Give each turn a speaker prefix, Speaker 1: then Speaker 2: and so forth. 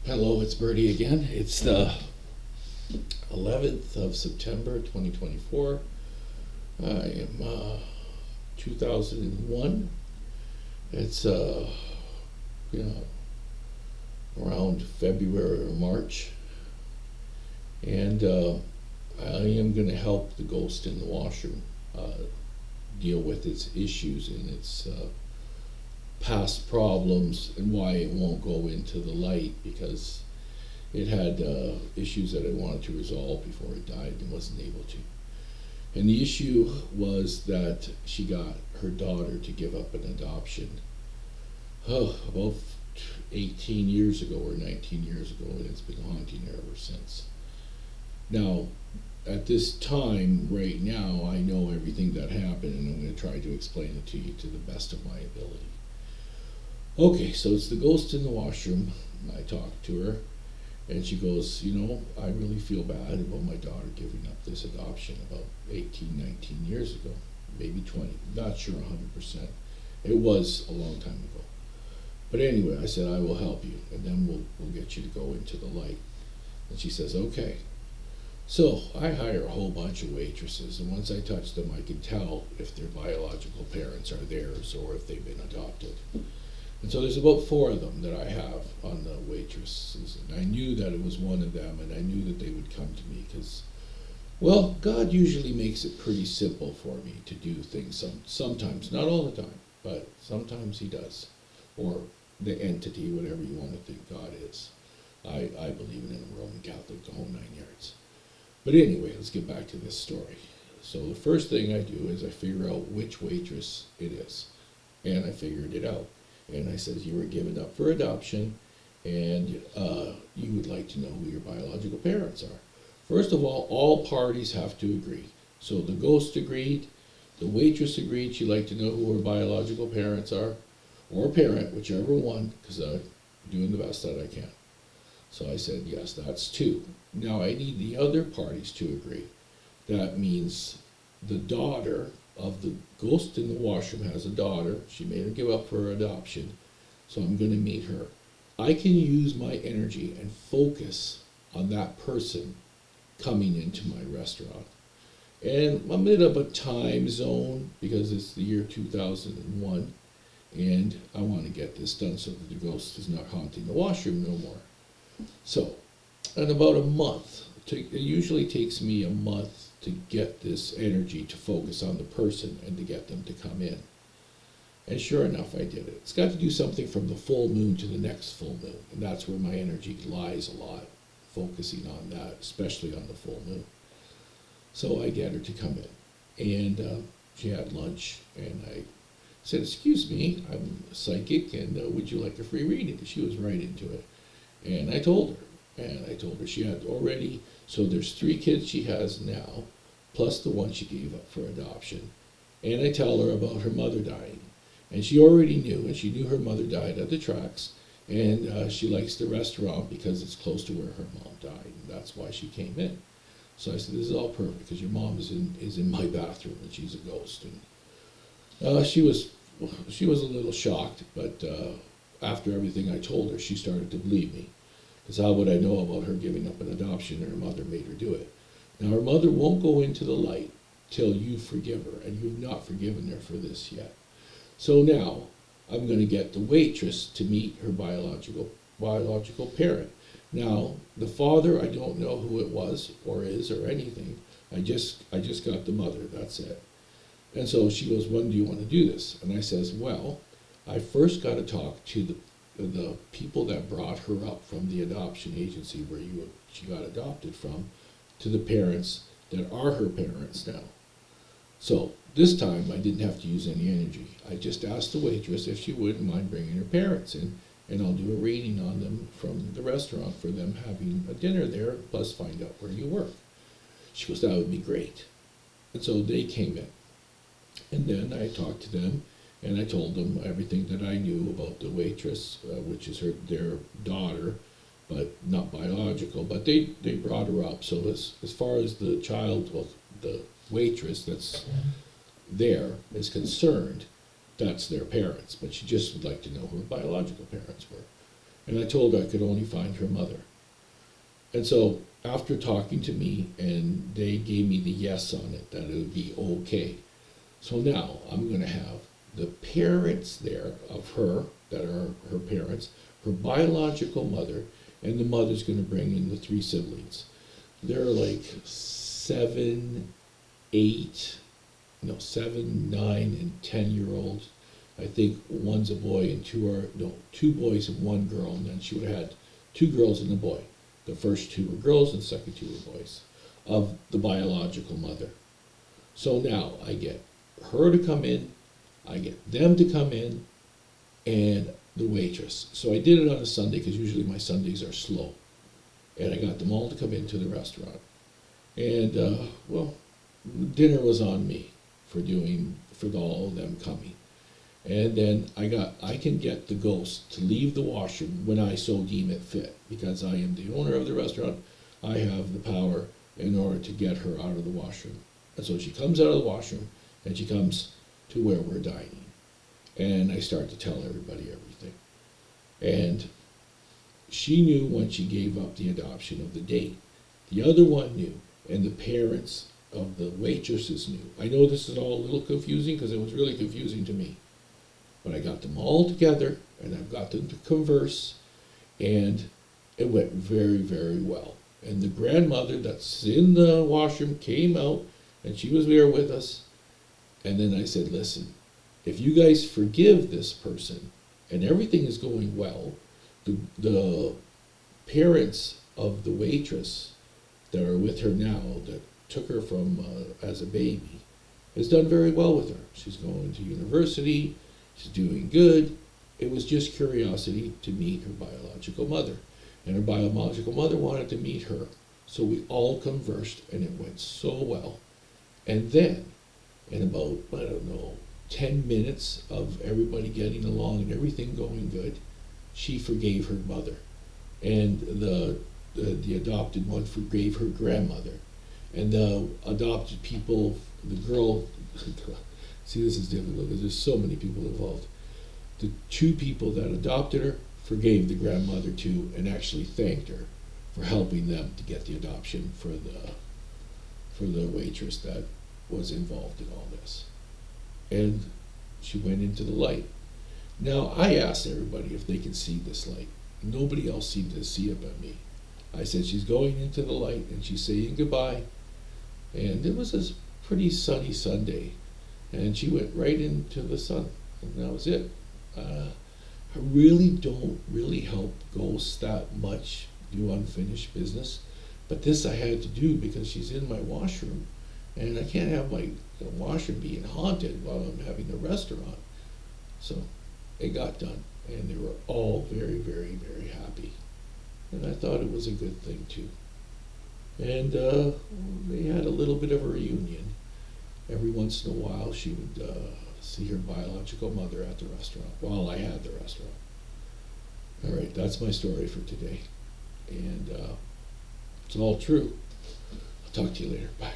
Speaker 1: Hello, it's Birdy again. It's the 11th of September 2024. I am 2001. It's you know around February or March, and I am going to help the ghost in the washroom deal with its issues and its past problems and why it won't go into the light, because it had issues that I wanted to resolve before it died and wasn't able to. And the issue was that she got her daughter to give up an adoption about 18 years ago or 19 years ago, and it's been haunting her ever since. Now, at this time, right now, I know everything that happened, and I'm going to try to explain it to you to the best of my ability. Okay, so it's the ghost in the washroom. I talked to her, and she goes, I really feel bad about my daughter giving up this adoption about 18, 19 years ago, maybe 20, not sure 100%. It was a long time ago. But anyway, I said, I will help you, and then we'll get you to go into the light. And she says, okay. So I hire a whole bunch of waitresses, and once I touch them, I can tell if their biological parents are theirs or if they've been adopted. And so there's about 4 of them that I have on the waitresses, and I knew that it was one of them, and I knew that they would come to me because, well, God usually makes it pretty simple for me to do things sometimes, not all the time, but sometimes He does, or the entity, whatever you want to think God is. I believe in a Roman Catholic, the whole 9 yards. But anyway, let's get back to this story. So the first thing I do is I figure out which waitress it is, and I figured it out. And I said, you were given up for adoption, and you would like to know who your biological parents are. First of all parties have to agree. So the ghost agreed, the waitress agreed she'd like to know who her biological parents are, or parent, whichever one, because I'm doing the best that I can. So I said, yes, that's 2. Now I need the other parties to agree. That means the daughter of the ghost in the washroom has a daughter. She made her give up for her adoption, so I'm going to meet her. I can use my energy and focus on that person coming into my restaurant. And I'm in a time zone because it's the year 2001, and I want to get this done so that the ghost is not haunting the washroom no more. So, in about a month, it usually takes me a month to get this energy to focus on the person and to get them to come in. And sure enough, I did it. It's got to do something from the full moon to the next full moon, and that's where my energy lies a lot, focusing on that, especially on the full moon. So I get her to come in, and she had lunch, and I said, excuse me, I'm a psychic, and would you like a free reading? And she was right into it. And I told her she had already, so there's 3 kids she has now, plus the one she gave up for adoption. And I tell her about her mother dying. And she already knew, and she knew her mother died at the tracks, and she likes the restaurant because it's close to where her mom died, and that's why she came in. So I said, this is all perfect, because your mom is in my bathroom, and she's a ghost. And she was a little shocked, but after everything I told her, she started to believe me. Because how would I know about her giving up an adoption and her mother made her do it? Now, her mother won't go into the light till you forgive her, and you've not forgiven her for this yet. So now, I'm going to get the waitress to meet her biological parent. Now, the father, I don't know who it was, or is, or anything. I just got the mother, that's it. And so she goes, when do you want to do this? And I says, well, I first got to talk to the people that brought her up from the adoption agency where she got adopted from, to the parents that are her parents now. So this time I didn't have to use any energy. I just asked the waitress if she wouldn't mind bringing her parents in, and I'll do a reading on them from the restaurant for them having a dinner there, plus find out where you work. She goes, that would be great. And so they came in. And then I talked to them, and I told them everything that I knew about the waitress, which is their daughter, but not biological. But they brought her up. So as far as the child, well, the waitress that's there is concerned, that's their parents. But she just would like to know who her biological parents were. And I told her I could only find her mother. And so after talking to me, and they gave me the yes on it, that it would be okay. So now I'm going to have the parents there of her, that are her parents, her biological mother, and the mother's going to bring in the three siblings. They're like 7, 8, no, 7, 9, and 10-year-olds. I think one's a boy and two boys and one girl, and then she would have had 2 girls and a boy. The first 2 were girls and the second 2 were boys of the biological mother. So now I get her to come in, I get them to come in, and the waitress. So I did it on a Sunday because usually my Sundays are slow. And I got them all to come into the restaurant. And, well, dinner was on me for all of them coming. And then I can get the ghost to leave the washroom when I so deem it fit, because I am the owner of the restaurant. I have the power in order to get her out of the washroom. And so she comes out of the washroom and she comes to where we're dining. And I start to tell everybody everything. And she knew when she gave up the adoption of the date. The other one knew, and the parents of the waitresses knew. I know this is all a little confusing because it was really confusing to me. But I got them all together, and I've got them to converse, and it went very, very well. And the grandmother that's in the washroom came out, and she was there with us. And then I said, listen, if you guys forgive this person, and everything is going well, the parents of the waitress that are with her now, that took her from as a baby, has done very well with her. She's going to university, she's doing good. It was just curiosity to meet her biological mother. And her biological mother wanted to meet her. So we all conversed, and it went so well. And then, in about, 10 minutes of everybody getting along and everything going good, she forgave her mother. And the adopted one forgave her grandmother. And the adopted people, the girl, see, this is difficult because there's so many people involved. The 2 people that adopted her forgave the grandmother too, and actually thanked her for helping them to get the adoption for the waitress that was involved in all this. And she went into the light. Now, I asked everybody if they could see this light. Nobody else seemed to see it but me. I said, she's going into the light, and she's saying goodbye. And it was a pretty sunny Sunday, and she went right into the sun, and that was it. I really don't help ghosts that much do unfinished business, but this I had to do because she's in my washroom, and I can't have my washroom being haunted while I'm having the restaurant. So it got done, and they were all very, very, very happy, and I thought it was a good thing too. And they had a little bit of a reunion. Every once in a while she would see her biological mother at the restaurant while I had the restaurant. All right, that's my story for today. And it's all true. I'll talk to you later. Bye.